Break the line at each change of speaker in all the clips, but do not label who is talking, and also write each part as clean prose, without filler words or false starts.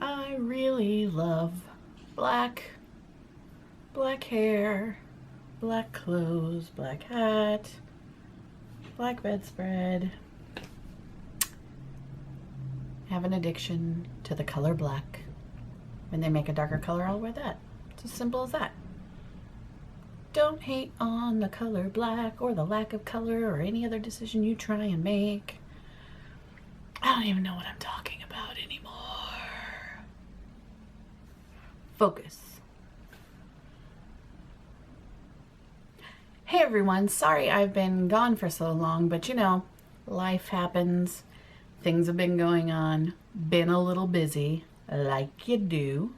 I really love black hair, black clothes, black hat, black bedspread. I have an addiction to the color black. When they make a darker color, I'll wear that. It's as simple as that. Don't hate on the color black or the lack of color or any other decision you try and make. I don't even know what I'm talking about anymore. Focus. Hey everyone, sorry I've been gone for so long, but you know, life happens. Things have been going on, been a little busy, like you do.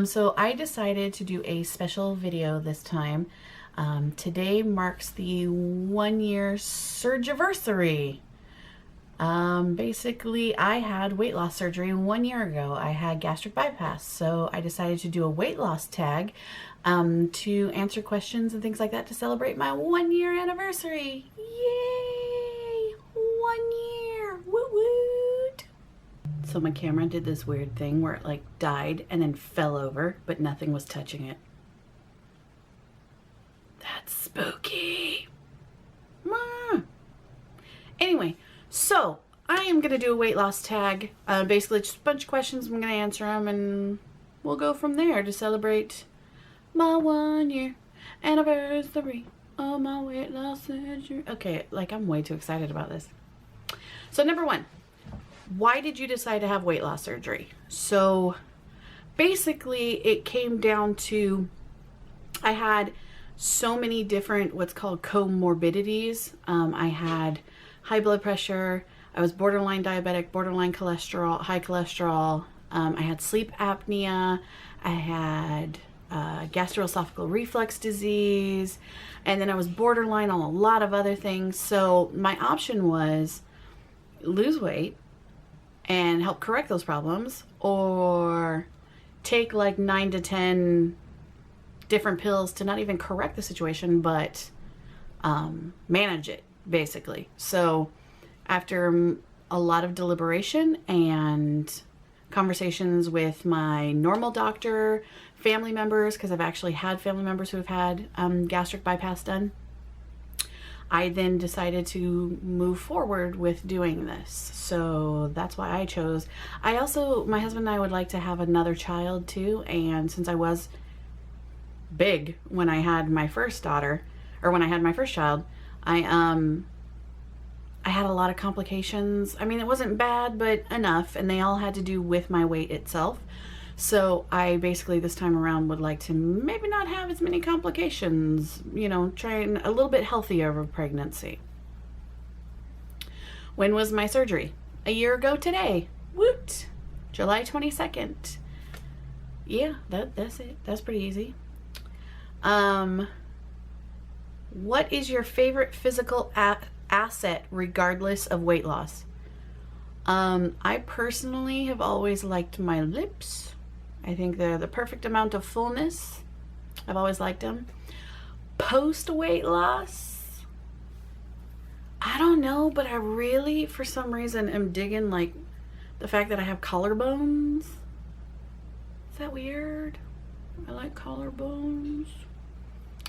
So I decided to do a special video this time. Today marks the 1-year Surgiversary. Basically, I had weight loss surgery 1 year ago. I had gastric bypass, so I decided to do a weight loss tag to answer questions and things like that to celebrate my 1-year anniversary. Yay! 1 year! Woot woot! So my camera did this weird thing where it like died and then fell over, but nothing was touching it. That's spooky. Anyway, so I am going to do a weight loss tag. Basically just a bunch of questions. I'm going to answer them and we'll go from there to celebrate my 1 year anniversary of my weight loss surgery. Okay, like I'm way too excited about this. So number one, why did you decide to have weight loss surgery? So basically it came down to, I had so many different what's called comorbidities. I had high blood pressure, I was borderline diabetic, borderline cholesterol, high cholesterol, I had sleep apnea, I had gastroesophageal reflux disease, and then I was borderline on a lot of other things. So my option was lose weight and help correct those problems, or take like 9 to 10 different pills to not even correct the situation, but manage it, basically. So after a lot of deliberation and conversations with my normal doctor, family members, because I've actually had family members who have had gastric bypass done, I then decided to move forward with doing this. So that's why I chose. I also, my husband and I would like to have another child too, and since I was big when I had my first daughter, or when I had my first child, I had a lot of complications. I mean, it wasn't bad, but enough, and they all had to do with my weight itself. So I basically this time around would like to maybe not have as many complications, you know, trying a little bit healthier of a pregnancy. When was my surgery? A year ago today. Woot! July 22nd. Yeah, that's it. That's pretty easy. What is your favorite physical asset regardless of weight loss? I personally have always liked my lips. I think they're the perfect amount of fullness. I've always liked them. Post weight loss, I don't know, but I really, for some reason, am digging like the fact that I have collarbones. Is that weird? I like collarbones.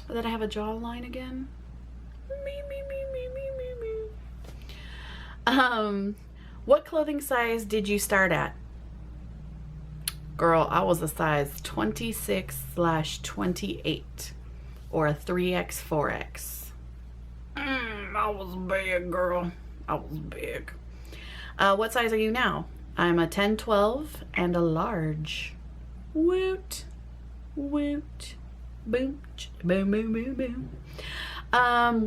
Or that I have a jawline again. What clothing size did you start at? Girl, I was a size 26/28 or a 3X, 4X. I was big, girl. I was big. What size are you now? I'm a 10, 12 and a large. Woot, woot, boom, boom, boom, boom, boom.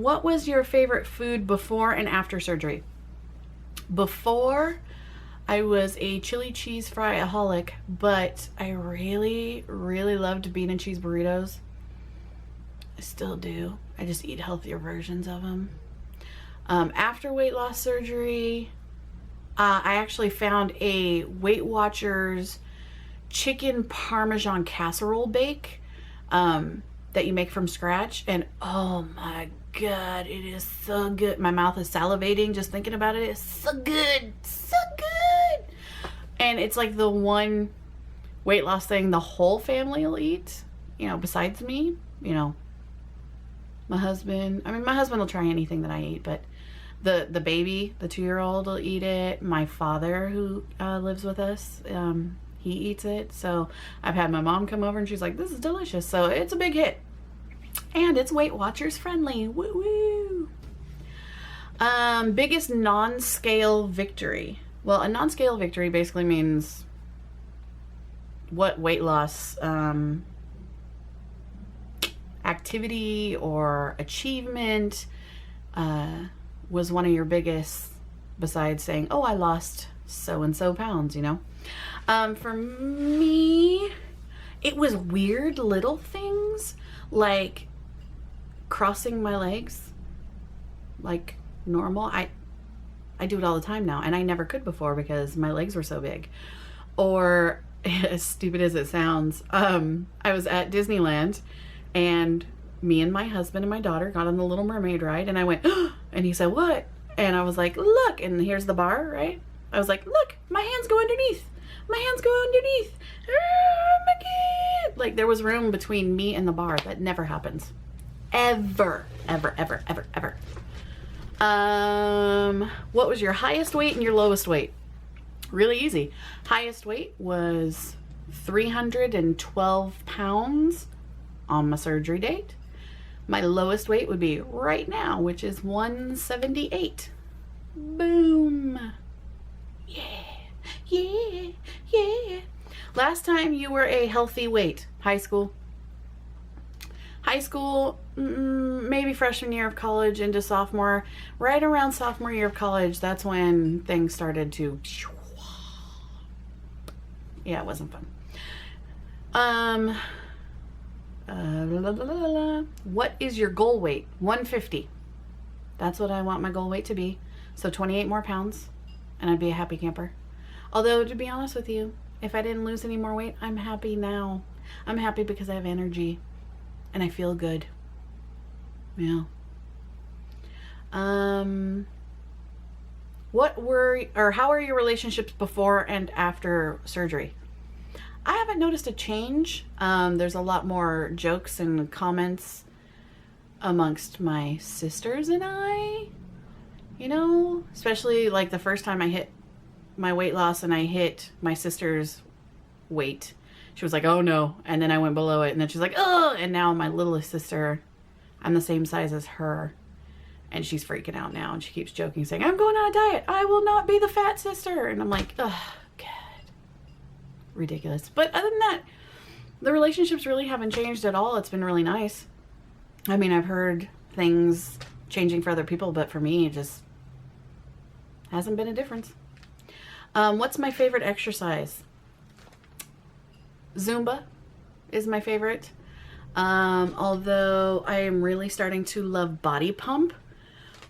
What was your favorite food before and after surgery? Before, I was a chili cheese fry-aholic, but I really, really loved bean and cheese burritos. I still do. I just eat healthier versions of them. After weight loss surgery, I actually found a Weight Watchers chicken Parmesan casserole bake that you make from scratch, and oh my god, it is so good. My mouth is salivating just thinking about it. It's so good, so good. And it's like the one weight loss thing the whole family will eat, you know, besides me, you know, my husband. I mean, my husband will try anything that I eat, but the baby, the 2-year-old will eat it. My father, who lives with us, he eats it. So I've had my mom come over and she's like, this is delicious. So it's a big hit. And it's Weight Watchers friendly. Woo woo. Biggest non-scale victory. Well, a non-scale victory basically means what weight loss activity or achievement was one of your biggest, besides saying, oh, I lost so and so pounds, you know. For me, it was weird little things like crossing my legs like normal. I do it all the time now, and I never could before because my legs were so big. Or, as stupid as it sounds, I was at Disneyland, and me and my husband and my daughter got on the Little Mermaid ride, and I went, oh, and he said, what? And I was like, look, and here's the bar, right? I was like, look, my hands go underneath. My hands go underneath. Oh my God. Like, there was room between me and the bar. That never happens. Ever, ever, ever, ever, ever. What was your highest weight and your lowest weight? Really easy. Highest weight was 312 pounds on my surgery date. My lowest weight would be right now, which is 178. Boom. Yeah, yeah, yeah. Last time you were a healthy weight, high school? High school, maybe freshman year of college into sophomore. Right around sophomore year of college, that's when things started to... Yeah, it wasn't fun. What is your goal weight? 150. That's what I want my goal weight to be. So 28 more pounds and I'd be a happy camper. Although, to be honest with you, if I didn't lose any more weight, I'm happy now. I'm happy because I have energy and I feel good. Yeah. How are your relationships before and after surgery? I haven't noticed a change. There's a lot more jokes and comments amongst my sisters and I, you know, especially like the first time I hit my weight loss and I hit my sister's weight. She was like, oh no. And then I went below it and then she's like, oh, and now my littlest sister, I'm the same size as her. And she's freaking out now. And she keeps joking, saying, I'm going on a diet. I will not be the fat sister. And I'm like, oh, God. Ridiculous. But other than that, the relationships really haven't changed at all. It's been really nice. I mean, I've heard things changing for other people, but for me, it just hasn't been a difference. What's my favorite exercise? Zumba is my favorite. Although I am really starting to love body pump.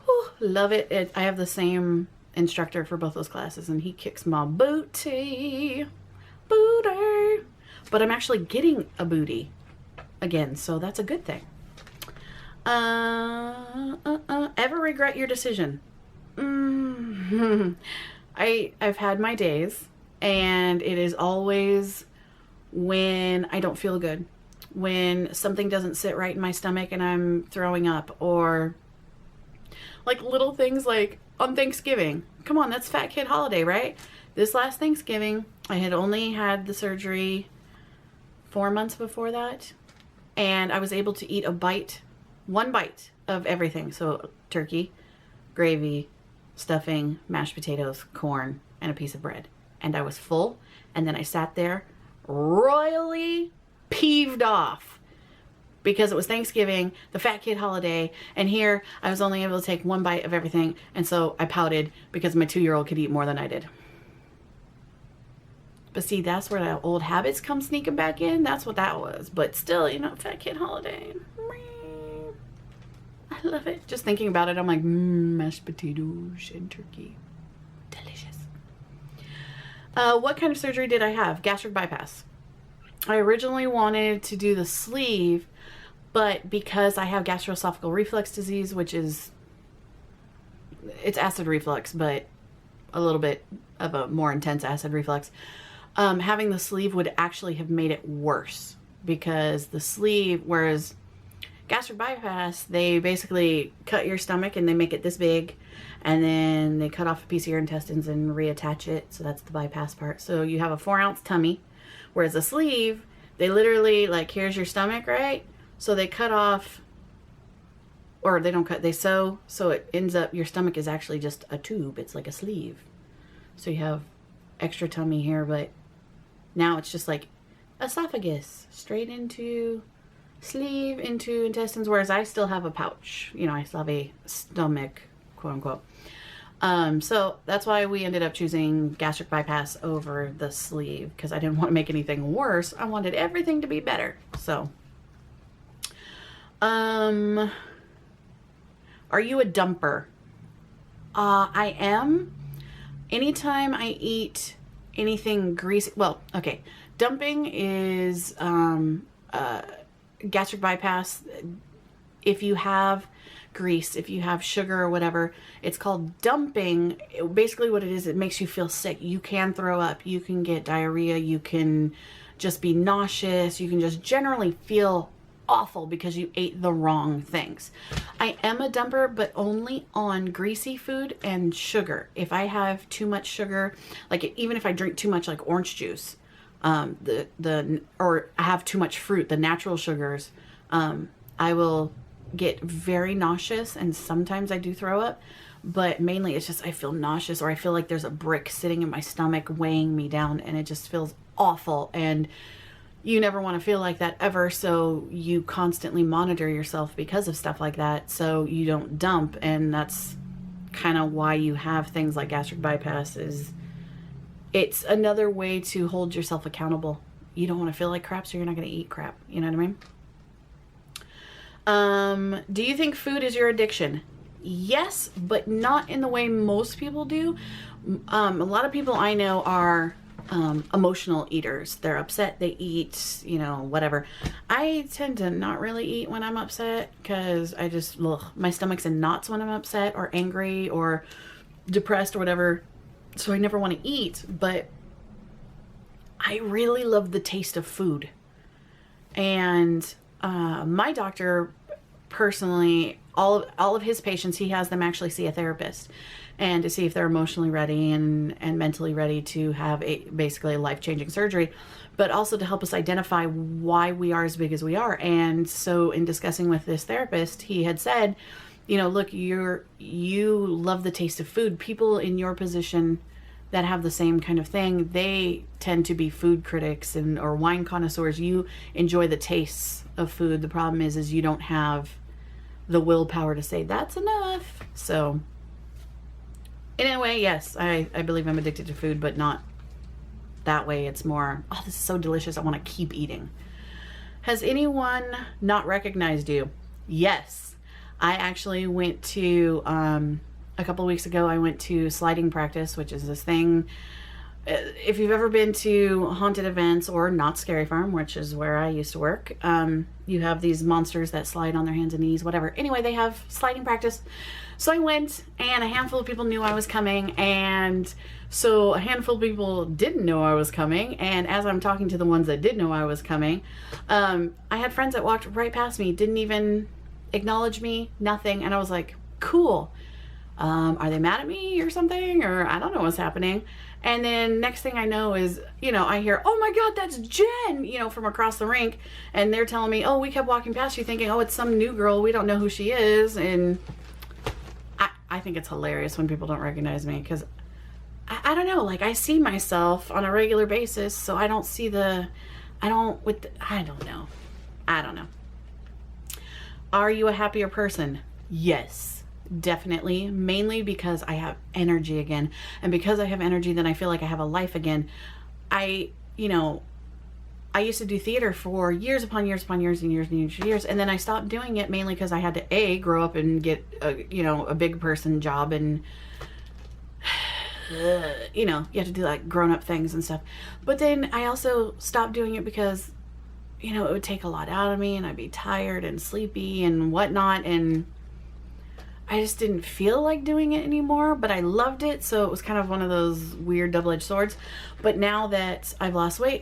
Whew, love it. I have the same instructor for both those classes and he kicks my booty. Booty. But I'm actually getting a booty again, so that's a good thing. Ever regret your decision? I've had my days, and it is always when I don't feel good, when something doesn't sit right in my stomach and I'm throwing up, or like little things like on Thanksgiving. Come on, that's fat kid holiday, right? This last Thanksgiving, I had only had the surgery 4 months before that, and I was able to eat one bite of everything. So turkey, gravy, stuffing, mashed potatoes, corn, and a piece of bread. And I was full, and then I sat there royally peeved off because it was Thanksgiving, the fat kid holiday, and here I was only able to take one bite of everything, and so I pouted because my 2-year-old could eat more than I did. But see, that's where the old habits come sneaking back in. That's what that was. But still, you know, fat kid holiday. I love it. Just thinking about it, I'm like, mashed potatoes and turkey. Delicious. What kind of surgery did I have? Gastric bypass. I originally wanted to do the sleeve, but because I have gastroesophageal reflux disease, which is, it's acid reflux, but a little bit of a more intense acid reflux, having the sleeve would actually have made it worse, because the sleeve, whereas gastric bypass, they basically cut your stomach and they make it this big, and then they cut off a piece of your intestines and reattach it. So that's the bypass part. So you have a 4-ounce tummy, whereas a sleeve, they literally, like, here's your stomach, right? So they cut off, or they don't cut, they sew, so it ends up, your stomach is actually just a tube. It's like a sleeve. So you have extra tummy here, but now it's just like esophagus, straight into sleeve, into intestines, whereas I still have a pouch. You know, I still have a stomach, quote unquote. So that's why we ended up choosing gastric bypass over the sleeve, because I didn't want to make anything worse. I wanted everything to be better. So, are you a dumper? I am. Anytime I eat anything greasy, well, okay, dumping is gastric bypass. If you have grease, if you have sugar or whatever, it's called dumping. Basically what it is, it makes you feel sick. You can throw up, you can get diarrhea, you can just be nauseous, you can just generally feel awful because you ate the wrong things. I am a dumper, but only on greasy food and sugar. If I have too much sugar, like even if I drink too much, like orange juice, or I have too much fruit, the natural sugars, I will get very nauseous, and sometimes I do throw up, but mainly it's just I feel nauseous, or I feel like there's a brick sitting in my stomach weighing me down, and it just feels awful. And you never want to feel like that ever, so you constantly monitor yourself because of stuff like that, so you don't dump. And that's kind of why you have things like gastric bypass. Is it's another way to hold yourself accountable. You don't want to feel like crap, so you're not going to eat crap. You know what I mean? Do you think food is your addiction? Yes, but not in the way most people do. A lot of people I know are emotional eaters. They're upset, they eat, you know, whatever. I tend to not really eat when I'm upset, because I just, my stomach's in knots when I'm upset or angry or depressed or whatever. So I never want to eat, but I really love the taste of food. And my doctor personally, all of his patients, he has them actually see a therapist, and to see if they're emotionally ready and mentally ready to have basically a life-changing surgery, but also to help us identify why we are as big as we are. And so in discussing with this therapist, he had said, you know, look, you love the taste of food. People in your position that have the same kind of thing, they tend to be food critics or wine connoisseurs. You enjoy the tastes of food. The problem is you don't have the willpower to say that's enough. So in a way, yes, I believe I'm addicted to food, but not that way. It's more, oh, this is so delicious, I want to keep eating. Has anyone not recognized you? Yes. I actually went to, a couple of weeks ago, I went to sliding practice, which is this thing. If you've ever been to haunted events or Not Scary Farm, which is where I used to work, you have these monsters that slide on their hands and knees, whatever. Anyway, they have sliding practice. So I went, and a handful of people knew I was coming, and so a handful of people didn't know I was coming. And as I'm talking to the ones that did know I was coming, I had friends that walked right past me, didn't even acknowledge me, nothing. And I was like, cool. Are they mad at me or something? Or I don't know what's happening. And then next thing I know is, you know, I hear, oh my God, that's Jen, you know, from across the rink. And they're telling me, oh, we kept walking past you thinking, oh, it's some new girl. We don't know who she is. And I think it's hilarious when people don't recognize me, because I don't know, like I see myself on a regular basis. So I don't see I don't know. Are you a happier person? Yes. Definitely, mainly because I have energy again, and because I have energy, then I feel like I have a life again. I used to do theater for years upon years upon years and years and years and years, and then I stopped doing it mainly because I had to grow up and get a big person job, and you have to do like grown-up things and stuff. But then I also stopped doing it because it would take a lot out of me, and I'd be tired and sleepy and whatnot, and I just didn't feel like doing it anymore, but I loved it. So it was kind of one of those weird double-edged swords. But now that I've lost weight,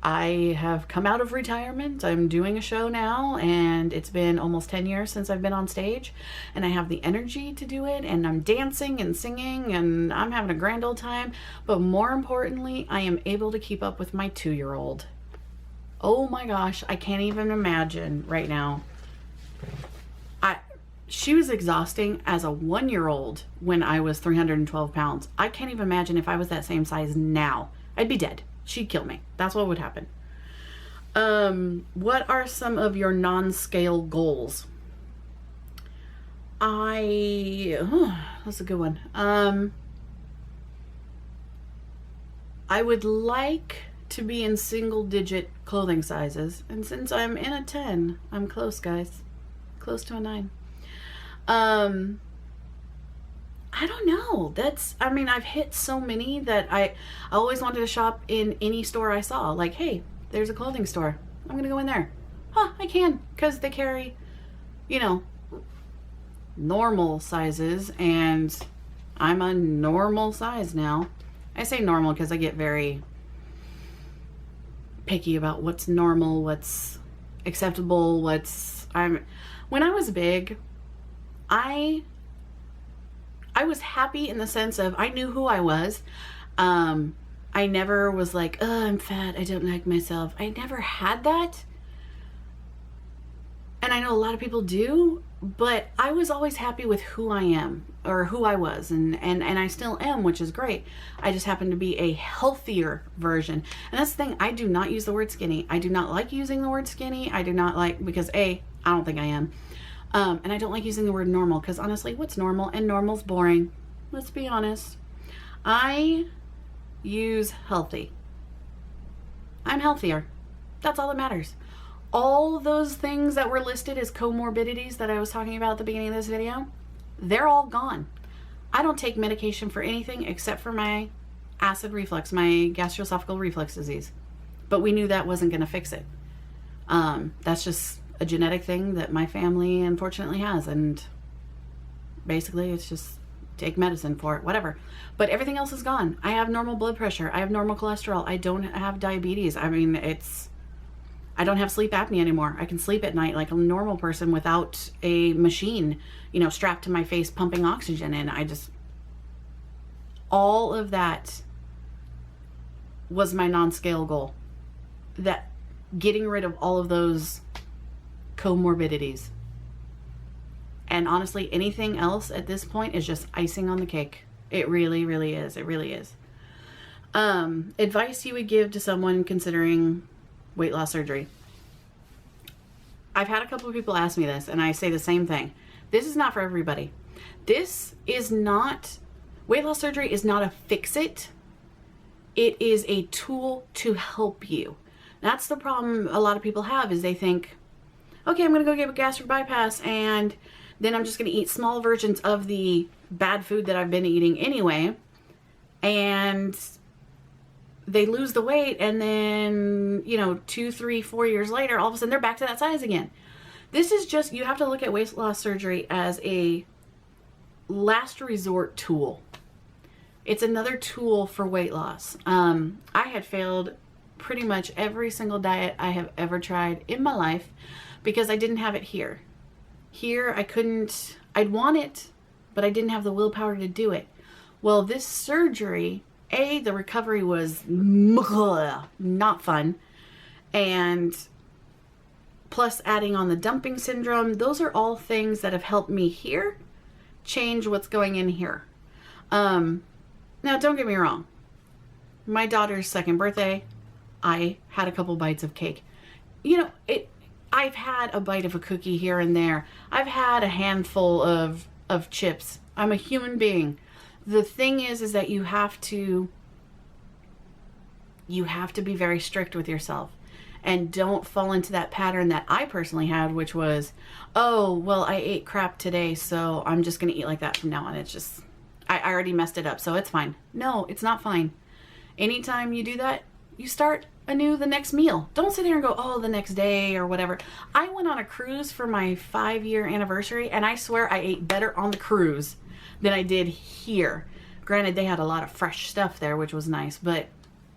I have come out of retirement. I'm doing a show now, and it's been almost 10 years since I've been on stage, and I have the energy to do it, and I'm dancing and singing, and I'm having a grand old time. But more importantly, I am able to keep up with my 2-year-old. Oh my gosh, I can't even imagine right now. She was exhausting as a 1-year-old when I was 312 pounds. I can't even imagine if I was that same size now. I'd be dead. She'd kill me. That's what would happen. What are some of your non-scale goals? That's a good one. I would like to be in single-digit clothing sizes. And since I'm in a 10, I'm close, guys. Close to a 9. I don't know. I've hit so many that I always wanted to shop in any store I saw. Like, hey, there's a clothing store. I'm going to go in there. I can, because they carry, normal sizes, and I'm a normal size now. I say normal because I get very picky about what's normal, what's acceptable, when I was big, I was happy in the sense of I knew who I was. I never was like, oh, I'm fat, I don't like myself. I never had that. And I know a lot of people do, but I was always happy with who I am, or who I was, and I still am, which is great. I just happen to be a healthier version. And that's the thing, I do not use the word skinny. I do not like using the word skinny. I do not like, because I don't think I am. And I don't like using the word normal, because honestly, what's normal? And normal's boring. Let's be honest. I use healthy. I'm healthier. That's all that matters. All those things that were listed as comorbidities that I was talking about at the beginning of this video, they're all gone. I don't take medication for anything except for my acid reflux, my gastroesophageal reflux disease. But we knew that wasn't going to fix it. That's just a genetic thing that my family unfortunately has, and basically it's just take medicine for it, whatever. But everything else is gone. I have normal blood pressure. I have normal cholesterol. I don't have diabetes. I don't have sleep apnea anymore. I can sleep at night like a normal person without a machine, strapped to my face pumping oxygen in. All of that was my non-scale goal. That getting rid of all of those comorbidities. And honestly, anything else at this point is just icing on the cake. It really, really is. It really is. Advice you would give to someone considering weight loss surgery. I've had a couple of people ask me this, and I say the same thing. This is not for everybody. Weight loss surgery is not a fix-it. It is a tool to help you. That's the problem a lot of people have, is they think, okay, I'm going to go get a gastric bypass, and then I'm just going to eat small versions of the bad food that I've been eating anyway. And they lose the weight, and then, 2, 3, 4 years later, all of a sudden they're back to that size again. This is just, you have to look at weight loss surgery as a last resort tool. It's another tool for weight loss. I had failed pretty much every single diet I have ever tried in my life because I didn't have it here. Here, I'd want it, but I didn't have the willpower to do it. Well, this surgery, the recovery was not fun, and plus adding on the dumping syndrome, those are all things that have helped me here change what's going in here. Now, don't get me wrong. My daughter's second birthday, I had a couple bites of cake. I've had a bite of a cookie here and there. I've had a handful of chips. I'm a human being. The thing is that you have to be very strict with yourself, and don't fall into that pattern that I personally had, which was, oh, well, I ate crap today, so I'm just going to eat like that from now on. It's just, I already messed it up, so it's fine. No, it's not fine. Anytime you do that, You start anew the next meal. Don't sit there and go, oh, the next day or whatever. I went on a cruise for my 5-year anniversary, and I swear I ate better on the cruise than I did here. Granted, they had a lot of fresh stuff there, which was nice, but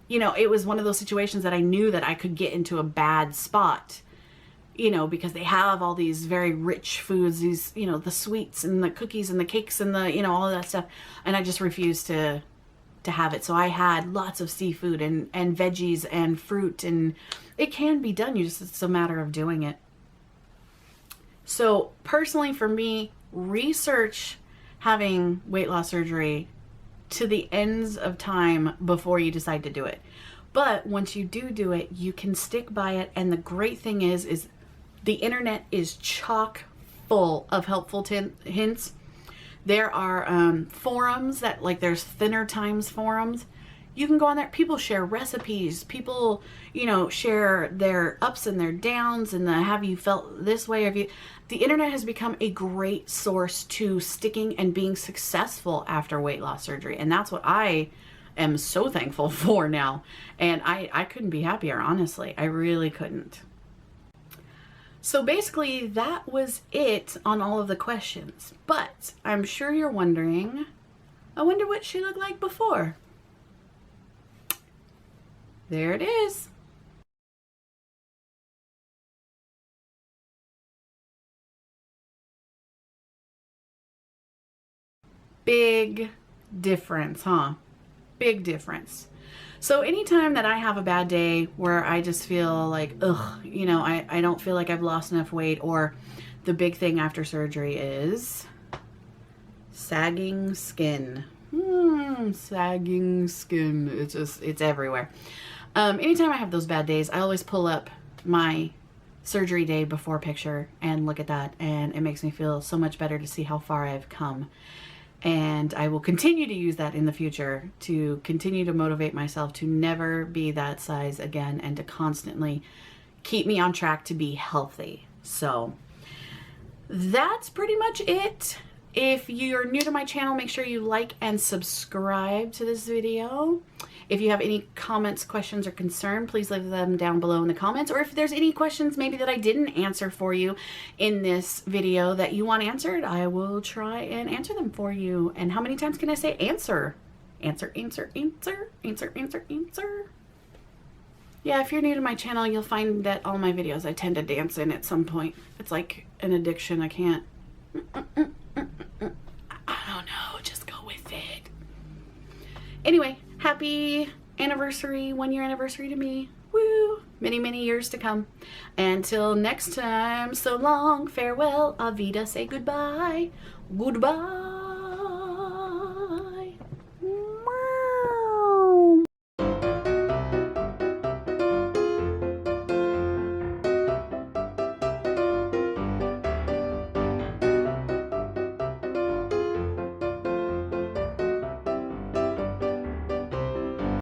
you know, it was one of those situations that I knew that I could get into a bad spot, you know, because they have all these very rich foods, these, you know, the sweets and the cookies and the cakes and the, you know, all of that stuff. And I just refused to have it. So I had lots of seafood and veggies and fruit, and it can be done. It's a matter of doing it. So personally for me, research having weight loss surgery to the ends of time before you decide to do it. But once you do it, you can stick by it. And the great thing is the internet is chock full of helpful hints. There are forums that, like, there's Thinner Times forums. You can go on there. People share recipes. People, you know, share their ups and their downs and the have you felt this way? Have you... The internet has become a great source to sticking and being successful after weight loss surgery. And that's what I am so thankful for now. And I couldn't be happier, honestly. I really couldn't. So basically that was it on all of the questions. But I'm sure you're wondering, I wonder what she looked like before. There it is. Big difference, huh? Big difference. So anytime that I have a bad day where I just feel like, ugh, you know, I don't feel like I've lost enough weight, or the big thing after surgery is sagging skin. Sagging skin. It's everywhere. Anytime I have those bad days, I always pull up my surgery day before picture and look at that, and it makes me feel so much better to see how far I've come. And I will continue to use that in the future to continue to motivate myself to never be that size again, and to constantly keep me on track to be healthy. So that's pretty much it. If you're new to my channel, make sure you like and subscribe to this video. If you have any comments, questions, or concern, please leave them down below in the comments. Or if there's any questions maybe that I didn't answer for you in this video that you want answered, I will try and answer them for you. And how many times can I say answer? Answer, answer, answer, answer, answer, answer. Yeah, if you're new to my channel, you'll find that all my videos I tend to dance in at some point. It's like an addiction. I can't. I don't know. Just go with it. Anyway, happy anniversary, 1-year anniversary to me. Woo! Many, many years to come. Until next time, so long, farewell, Avida, say goodbye. Goodbye.